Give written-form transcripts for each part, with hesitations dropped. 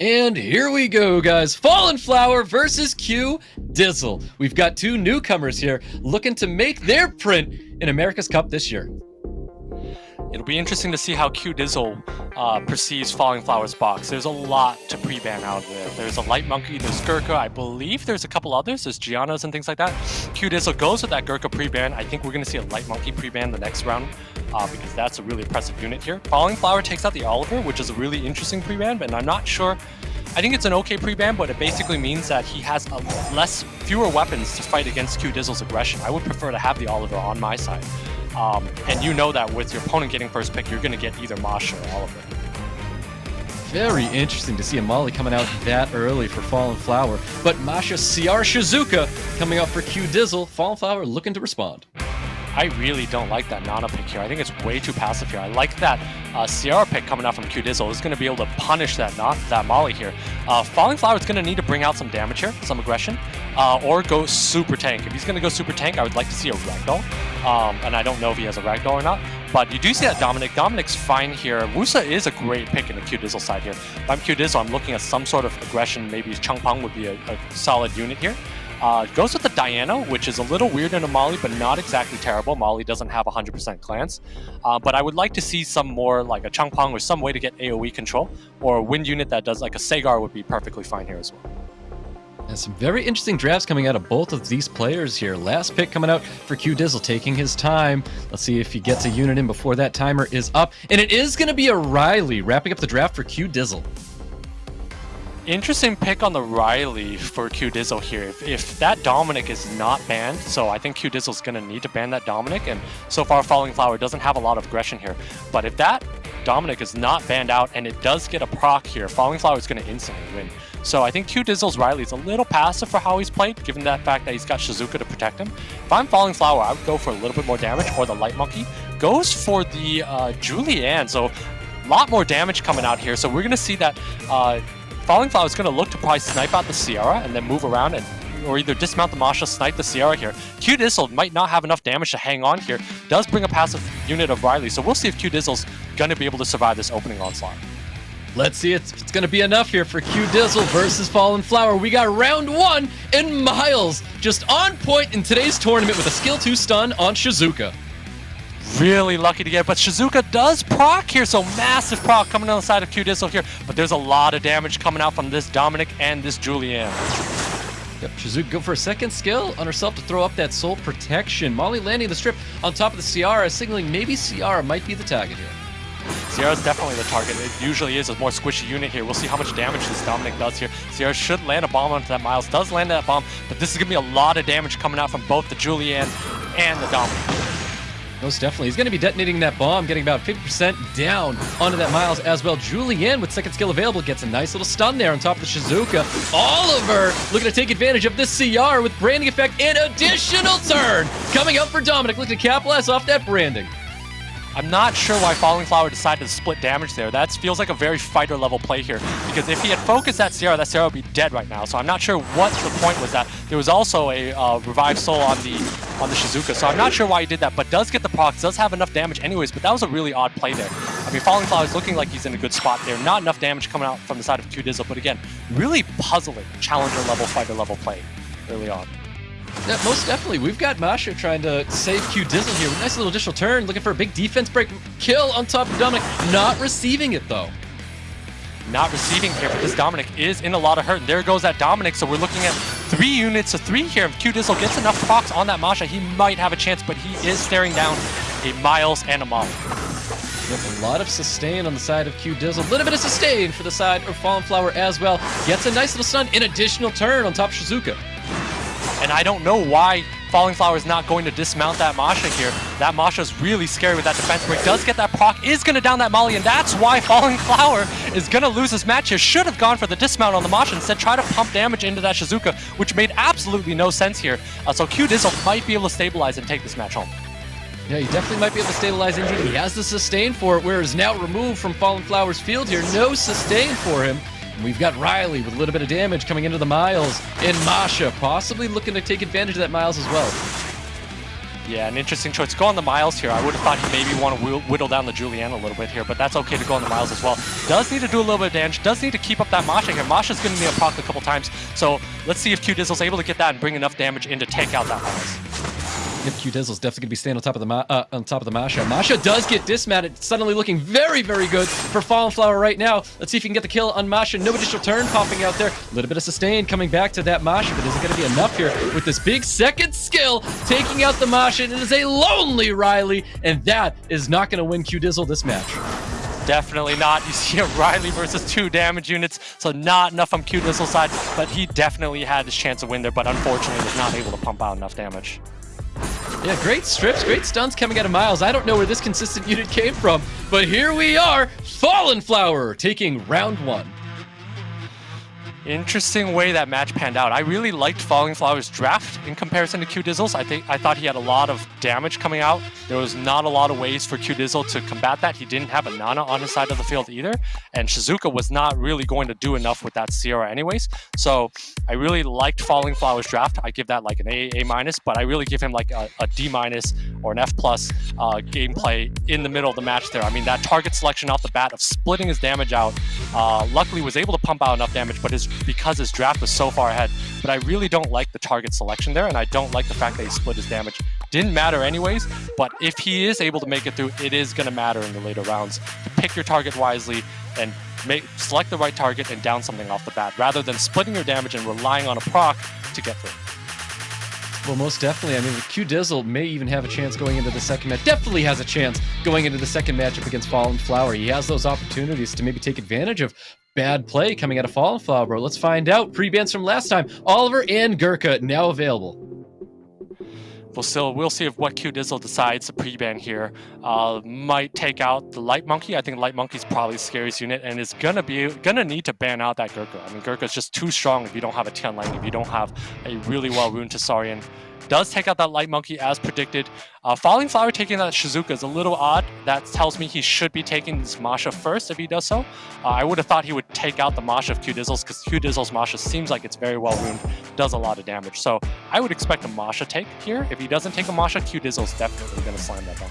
And here we go, guys. FALLINGFLOWER versus QDIZZLE. We've got two newcomers here looking to make their print in America's Cup this year. It'll be interesting to see how QDIZZLE perceives FALLINGFLOWER's box. There's a lot to pre-ban out of there. There's a Light Monkey, there's Gurkha, I believe there's a couple others, there's Gianna's and things like that. QDIZZLE goes with that Gurkha pre-ban. I think we're going to see a Light Monkey pre-ban the next round because that's a really impressive unit here. FALLINGFLOWER takes out the Oliver, which is a really interesting pre-ban, but I'm not sure. I think it's an okay pre-ban, but it basically means that he has fewer weapons to fight against QDIZZLE's aggression. I would prefer to have the Oliver on my side. And you know that with your opponent getting first pick, you're going to get either Masha or Oliver. Very interesting to see a Molly coming out that early for FALLINGFLOWER. But Masha CR Shizuka coming out for QDIZZLE. FALLINGFLOWER looking to respond. I really don't like that Nana pick here. I think it's way too passive here. I like that Sierra pick coming out from QDIZZLE is going to be able to punish that Molly here. FALLINGFLOWER is going to need to bring out some damage here, some aggression, or go super tank. If he's going to go super tank, I would like to see a Ragdoll. And I don't know if he has a Ragdoll or not. But you do see that Dominic. Dominic's fine here. Wusa is a great pick in the QDIZZLE side here. If I'm QDIZZLE, I'm looking at some sort of aggression. Maybe Changpeng would be a solid unit here. Goes with the Diana, which is a little weird in a Molly, but not exactly terrible. Molly doesn't have 100% glance. But I would like to see some more, like a Changpeng or some way to get AoE control, or a wind unit that does, like a Sagar would be perfectly fine here as well. And some very interesting drafts coming out of both of these players here. Last pick coming out for QDIZZLE, taking his time. Let's see if he gets a unit in before that timer is up. And it is going to be a Riley wrapping up the draft for QDIZZLE. Interesting pick on the Riley for QDIZZLE here. If that Dominic is not banned, so I think QDIZZLE is going to need to ban that Dominic, and so far FALLINGFLOWER doesn't have a lot of aggression here. But if that Dominic is not banned out and it does get a proc here, FALLINGFLOWER is going to instantly win. So I think QDIZZLE's Riley is a little passive for how he's played, given that fact that he's got Shizuka to protect him. If I'm FALLINGFLOWER, I would go for a little bit more damage, or the Light Monkey. Goes for the Julianne, so a lot more damage coming out here. So we're going to see that FALLINGFLOWER is going to look to probably snipe out the Sierra and then move around or either dismount the Masha, snipe the Sierra here. QDIZZLE might not have enough damage to hang on here. Does bring a passive unit of Riley, so we'll see if QDIZZLE's going to be able to survive this opening onslaught. Let's see if it's going to be enough here for QDIZZLE versus FALLINGFLOWER. We got round one, and Miles just on point in today's tournament with a skill 2 stun on Shizuka. Really lucky to get it, but Shizuka does proc here, so massive proc coming on the side of QDIZZLE here, but there's a lot of damage coming out from this Dominic and this Julianne. Yep, Shizuka go for a second skill on herself to throw up that soul protection. Molly landing the strip on top of the Ciara, signaling maybe Ciara might be the target here. Ciara's definitely the target. It usually is a more squishy unit here. We'll see how much damage this Dominic does here. Ciara should land a bomb onto that Miles. Does land that bomb, but this is going to be a lot of damage coming out from both the Julianne and the Dominic. Most definitely. He's going to be detonating that bomb, getting about 50% down onto that Miles as well. Julianne, with second skill available, gets a nice little stun there on top of the Shizuka. Oliver looking to take advantage of this CR with branding effect and additional turn. Coming up for Dominic, looking to capitalize off that branding. I'm not sure why FALLINGFLOWER decided to split damage there. That feels like a very fighter level play here, because if he had focused that Sierra would be dead right now. So I'm not sure what the point was that. There was also a revived soul on the Shizuka, so I'm not sure why he did that, but does get the procs, does have enough damage anyways, but that was a really odd play there. I mean, FALLINGFLOWER is looking like he's in a good spot there. Not enough damage coming out from the side of QDIZZLE, but again, really puzzling challenger level, fighter level play early on. Yeah, most definitely. We've got Masha trying to save QDIZZLE here with a nice little additional turn, looking for a big defense break kill on top of Dominic. Not receiving it, though. Not receiving here, but this Dominic is in a lot of hurt. And there goes that Dominic, so we're looking at 3 units of 3 here. If QDIZZLE gets enough procs on that Masha, he might have a chance, but he is staring down a Miles and a Molly. Yep, a lot of sustain on the side of QDIZZLE. A little bit of sustain for the side of FALLINGFLOWER as well. Gets a nice little stun, an additional turn on top of Shizuka. And I don't know why FALLINGFLOWER is not going to dismount that Masha here. That Masha is really scary with that defense break. Does get that proc, is going to down that Molly, and that's why FALLINGFLOWER is going to lose this match here. Should have gone for the dismount on the Masha, instead try to pump damage into that Shizuka, which made absolutely no sense here. So QDIZZLE might be able to stabilize and take this match home. Yeah, he definitely might be able to stabilize indeed. He has the sustain for it, whereas now removed from FALLINGFLOWER's field here. No sustain for him. We've got Riley with a little bit of damage coming into the Miles, and Masha possibly looking to take advantage of that Miles as well. Yeah, an interesting choice. Go on the Miles here. I would have thought he maybe want to whittle down the Julianne a little bit here, but that's okay to go on the Miles as well. Does need to do a little bit of damage. Does need to keep up that Masha here. Masha's going to need a proc a couple times. So let's see if QDIZZLE's able to get that and bring enough damage in to take out that Miles. Yep, QDIZZLE's definitely going to be staying on top of the Masha. Masha does get dismounted, suddenly looking very, very good for FALLINGFLOWER right now. Let's see if he can get the kill on Masha. No additional turn popping out there. A little bit of sustain coming back to that Masha, but is it going to be enough here with this big second skill taking out the Masha? And it is a lonely Riley, and that is not going to win QDIZZLE this match. Definitely not. You see a Riley versus 2 damage units, so not enough on QDIZZLE's side, but he definitely had his chance to win there, but unfortunately was not able to pump out enough damage. Yeah, great strips, great stuns coming out of Miles. I don't know where this consistent unit came from, but here we are, FALLINGFLOWER taking round 1. Interesting way that match panned out. I really liked FALLINGFLOWER's draft in comparison to QDIZZLE's. I thought he had a lot of damage coming out. There was not a lot of ways for QDIZZLE to combat that. He didn't have a Nana on his side of the field either, and Shizuka was not really going to do enough with that Sierra anyways. So I really liked FALLINGFLOWER's draft. I give that like an A minus, but I really give him like a D minus or an F plus gameplay in the middle of the match there. I mean, that target selection off the bat of splitting his damage out, luckily was able to pump out enough damage, but because his draft was so far ahead. But I really don't like the target selection there, and I don't like the fact that he split his damage. Didn't matter anyways, but if he is able to make it through, it is going to matter in the later rounds to pick your target wisely and select the right target and down something off the bat, rather than splitting your damage and relying on a proc to get through. Well, most definitely. I mean, QDIZZLE may even have a chance going into the second match. Definitely has a chance going into the second matchup against FALLINGFLOWER. He has those opportunities to maybe take advantage of bad play coming out of FALLINGFLOWER. Let's find out. Pre-bans from last time. Oliver and Gurkha now available. We'll see if what QDIZZLE decides to pre-ban here. Might take out the Light Monkey. I think Light Monkey's probably the scariest unit and is gonna need to ban out that Gurkha. I mean, Gurkha's just too strong if you don't have a Tian Lightning, if you don't have a really well-runed Tesarian. Does take out that Light Monkey as predicted. FALLINGFLOWER taking that Shizuka is a little odd. That tells me he should be taking this Masha first if he does so. I would have thought he would take out the Masha of QDIZZLE's because QDIZZLE's Masha seems like it's very well runed, does a lot of damage. So I would expect a Masha take here. If he doesn't take a Masha, QDIZZLE's definitely going to slam that down.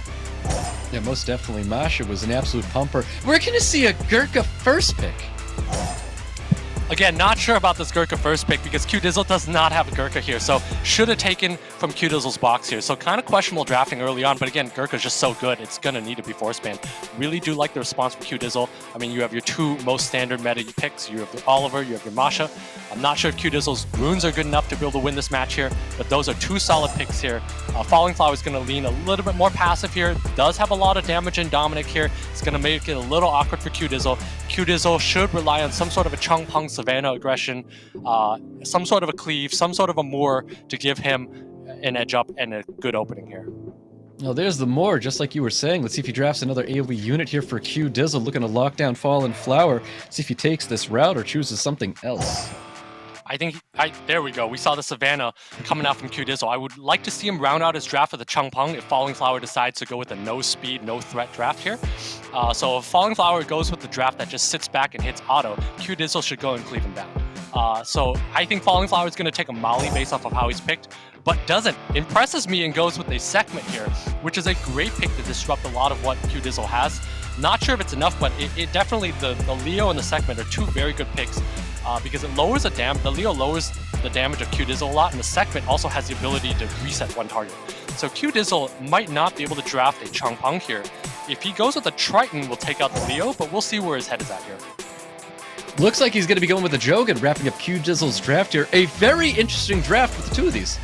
Yeah, most definitely. Masha was an absolute pumper. We're going to see a Gurkha first pick. Again, not sure about this Gurkha first pick because QDIZZLE does not have a Gurkha here, so should have taken from QDIZZLE's box here. So kind of questionable drafting early on, but again, Gurkha's just so good, it's going to need to be force banned. Really do like the response from QDIZZLE. I mean, you have your 2 most standard meta picks. You have your Oliver, you have your Masha. I'm not sure if QDIZZLE's runes are good enough to be able to win this match here, but those are 2 solid picks here. FALLINGFLOWER is going to lean a little bit more passive here. Does have a lot of damage in Dominic here. It's going to make it a little awkward for QDIZZLE. QDIZZLE should rely on some sort of a Chung Pung Savannah aggression, some sort of a cleave, some sort of a Moor to give him an edge up and a good opening here. Oh, there's the Moor, just like you were saying. Let's see if he drafts another AoE unit here for QDIZZLE, looking to lock down FALLINGFLOWER. See if he takes this route or chooses something else. There we go. We saw the Savannah coming out from QDIZZLE. I would like to see him round out his draft with a Chung Pung if FALLINGFLOWER decides to go with a no speed, no threat draft here. So if FALLINGFLOWER goes with the draft that just sits back and hits auto, QDIZZLE should go and cleave him down. So I think FALLINGFLOWER is going to take a Molly based off of how he's picked, but doesn't. Impresses me and goes with a Sekhmet here, which is a great pick to disrupt a lot of what QDIZZLE has. Not sure if it's enough, but it definitely, the Leo and the Sekhmet are 2 very good picks because it lowers the Leo lowers the damage of QDIZZLE a lot, and the Sekhmet also has the ability to reset 1 target. So QDIZZLE might not be able to draft a Chung Pung here. If he goes with a Triton, we'll take out the Leo, but we'll see where his head is at here. Looks like he's going to be going with the Jogan, wrapping up QDIZZLE's draft here. A very interesting draft with the 2 of these.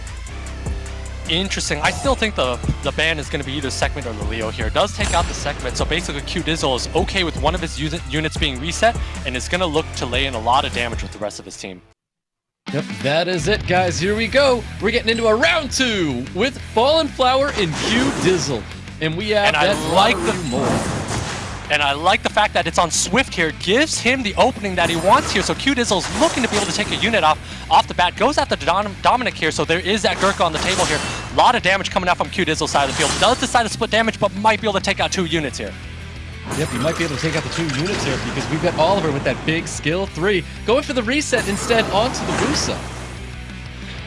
Interesting. I still think the ban is going to be either Sekhmet or the Leo here. It does take out the Sekhmet, so basically QDIZZLE is okay with one of his units being reset and is going to look to lay in a lot of damage with the rest of his team. Yep, that is it, guys. Here we go. We're getting into a round 2 with FALLINGFLOWER and QDIZZLE. And we have And I like the fact that it's on Swift here. It gives him the opening that he wants here. So QDIZZLE's looking to be able to take a unit off the bat. Goes at the Dominic here. So there is that Gurkha on the table here. A lot of damage coming out from QDIZZLE's side of the field. Does decide to split damage, but might be able to take out 2 units here. Yep, you might be able to take out the 2 units here because we've got Oliver with that big skill 3. Going for the reset instead onto the Rusa.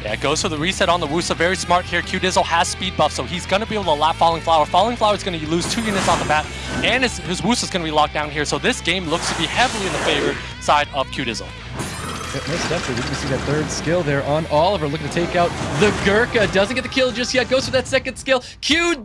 Yeah, it goes for the reset on the Wusa. Very smart here. QDIZZLE has speed buff, so he's going to be able to lap Falling Flower. Falling Flower is going to lose 2 units on the bat, and his Wusa is going to be locked down here. So this game looks to be heavily in the favored side of QDIZZLE. Yeah, most definitely. We can see that third skill there on Oliver, looking to take out the Gurkha. Doesn't get the kill just yet. Goes for that second skill. QDIZZLE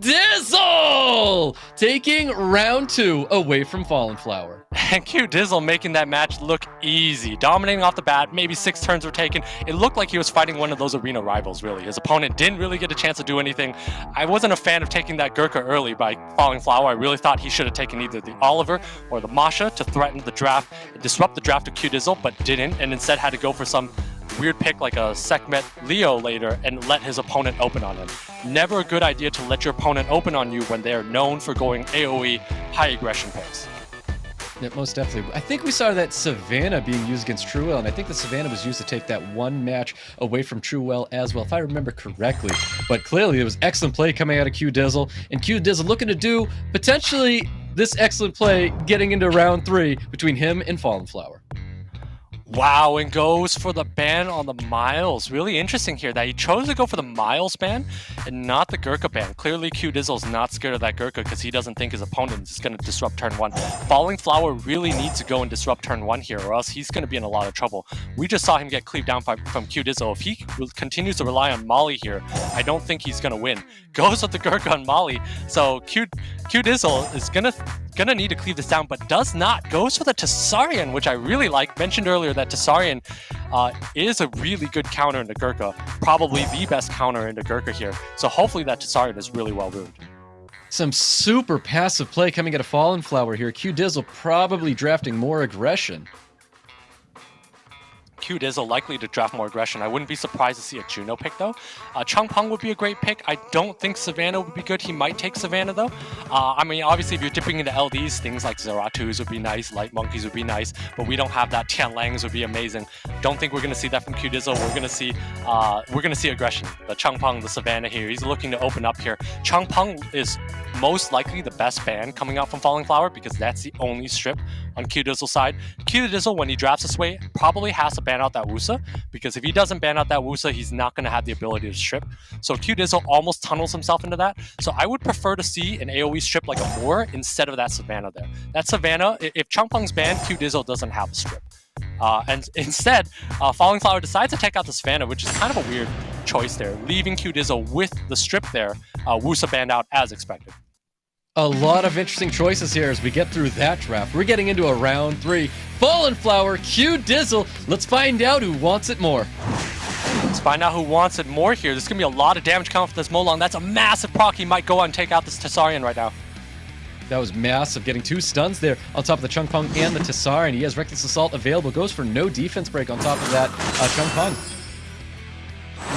taking round 2 away from Fallen Flower. And QDIZZLE making that match look easy. Dominating off the bat, maybe 6 turns were taken. It looked like he was fighting one of those arena rivals, really. His opponent didn't really get a chance to do anything. I wasn't a fan of taking that Gurkha early by Falling Flower. I really thought he should have taken either the Oliver or the Masha to threaten the draft, disrupt the draft of QDIZZLE, but didn't, and instead had to go for some weird pick like a Sekhmet Leo later and let his opponent open on him. Never a good idea to let your opponent open on you when they are known for going AoE high aggression picks. Yeah, most definitely. I think we saw that Savannah being used against Truewell, and I think the Savannah was used to take that one match away from Truewell as well, if I remember correctly. But clearly, it was excellent play coming out of QDIZZLE, and QDIZZLE looking to do potentially this excellent play getting into round 3 between him and Fallen Flower. Wow, and goes for the ban on the Miles. Really interesting here that he chose to go for the Miles ban and not the Gurkha ban. Clearly, QDIZZLE is not scared of that Gurkha because he doesn't think his opponent is going to disrupt turn 1. Falling Flower really needs to go and disrupt turn 1 here, or else he's going to be in a lot of trouble. We just saw him get cleaved down from QDIZZLE. If he continues to rely on Molly here, I don't think he's going to win. Goes with the Gurkha on Molly, so QDIZZLE is gonna need to cleave this down, but does not. Goes for the Tessarian, which I really like. Mentioned earlier that Tessarian is a really good counter into Gurkha. Probably the best counter into Gurkha here. So hopefully that Tessarian is really well ruined. Some super passive play coming out of Fallen Flower here. QDIZZLE probably drafting more aggression. QDIZZLE likely to draft more aggression. I wouldn't be surprised to see a Juno pick though. Changpeng would be a great pick. I don't think Savannah would be good. He might take Savannah though. I mean, obviously if you're dipping into LDs, things like Zeratus would be nice, Light Monkeys would be nice, but we don't have that. Tianlangs would be amazing. Don't think we're gonna see that from QDIZZLE. We're gonna see aggression. The Changpeng, the Savannah here. He's looking to open up here. Changpeng is most likely the best ban coming out from Falling Flower because that's the only strip on QDIZZLE's side. QDIZZLE, when he drafts this way, probably has to ban out that Wusa, because if he doesn't ban out that Wusa, he's not going to have the ability to strip. So QDIZZLE almost tunnels himself into that. So I would prefer to see an AoE strip like a Moor instead of that Savannah there. That Savannah, if Changpeng's banned, QDIZZLE doesn't have a strip. And instead, Falling Flower decides to take out the Savannah, which is kind of a weird choice there, leaving QDIZZLE with the strip there, Wusa banned out as expected. A lot of interesting choices here as we get through that draft. We're getting into a round 3. Fallen Flower, QDIZZLE. Let's find out who wants it more. Let's find out who wants it more here. There's going to be a lot of damage coming from this Molong. That's a massive proc. He might go out and take out this Tessarian right now. That was massive, getting 2 stuns there on top of the Changpeng and the Tessarian. He has Reckless Assault available. Goes for no defense break on top of that Changpeng.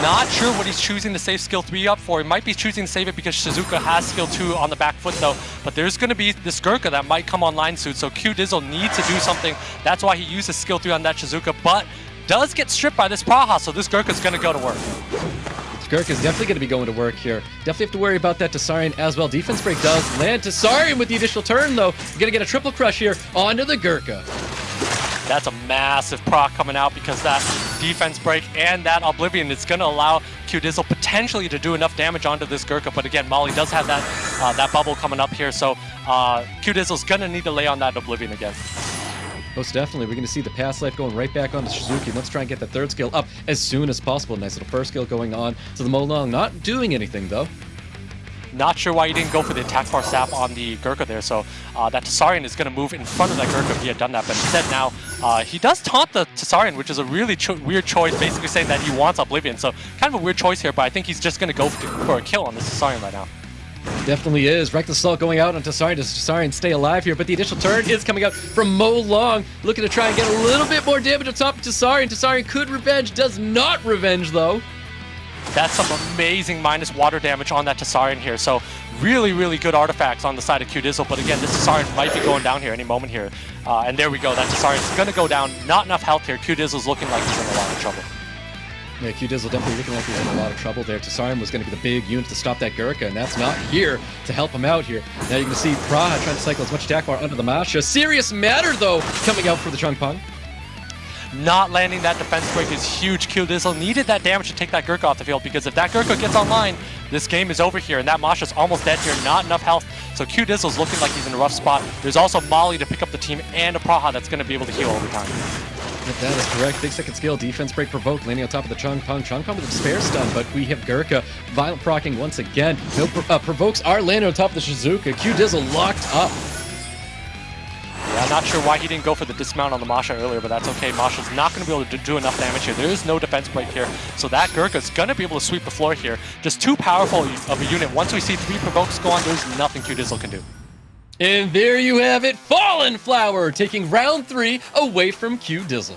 Not sure what he's choosing to save skill 3 up for. He might be choosing to save it because Shizuka has skill 2 on the back foot though. But there's going to be this Gurkha that might come online soon. So QDIZZLE needs to do something. That's why he uses skill 3 on that Shizuka. But does get stripped by this Praha. So this Gurkha is going to go to work. Gurkha is definitely going to be going to work here. Definitely have to worry about that Tessarian as well. Defense break does land. Tessarian with the additional turn though. We're going to get a triple crush here onto the Gurkha. That's a massive proc coming out because that defense break and that Oblivion is going to allow QDIZZLE potentially to do enough damage onto this Gurkha. But again, Molly does have that bubble coming up here, so QDIZZLE is going to need to lay on that Oblivion again. Most definitely. We're going to see the past life going right back onto Shizuki. Let's try and get the third skill up as soon as possible. Nice little first skill going on to the Molong. Not doing anything though. Not sure why he didn't go for the attack bar sap on the Gurkha there, so that Tessarian is going to move in front of that Gurkha if he had done that, but instead now he does taunt the Tessarian, which is a really weird choice, basically saying that he wants Oblivion, so kind of a weird choice here, but I think he's just going to go for a kill on this Tessarian right now. Definitely is. Reckless Assault going out on Tessarian. Does Tessarian stay alive here? But the additional turn is coming out from Molong, looking to try and get a little bit more damage on top of Tessarian. Tessarian could revenge, does not revenge though. That's some amazing minus water damage on that Tessarian here. So really, really good artifacts on the side of QDIZZLE. But again, this Tessarian might be going down here any moment here. And there we go. That Tessarian's going to go down. Not enough health here. QDIZZLE's looking like he's in a lot of trouble. Yeah, QDIZZLE definitely looking like he's in a lot of trouble there. Tessarian was going to be the big unit to stop that Gurkha, and that's not here to help him out here. Now you can see Praha trying to cycle as much attack bar under the Masha. Serious matter, though, coming out for the Changpeng. Not landing that defense break is huge. QDIZZLE needed that damage to take that Gurkha off the field, because if that Gurkha gets online, this game is over here, and that Masha's almost dead here. Not enough health, so QDIZZLE's looking like he's in a rough spot. There's also Molly to pick up the team and a Praha that's going to be able to heal over time. That is correct. Big second skill, defense break provoke, landing on top of the Changpong. Changpong with a despair stun, but we have Gurkha violent procking once again. No provokes are landing on top of the Shizuka. QDIZZLE locked up. Yeah, not sure why he didn't go for the dismount on the Masha earlier, but that's okay. Masha's not going to be able to do enough damage here. There is no defense break here, so that Gurkha's going to be able to sweep the floor here. Just too powerful of a unit. Once we see 3 provokes go on, there's nothing QDIZZLE can do. And there you have it, FALLINGFLOWER taking round 3 away from QDIZZLE.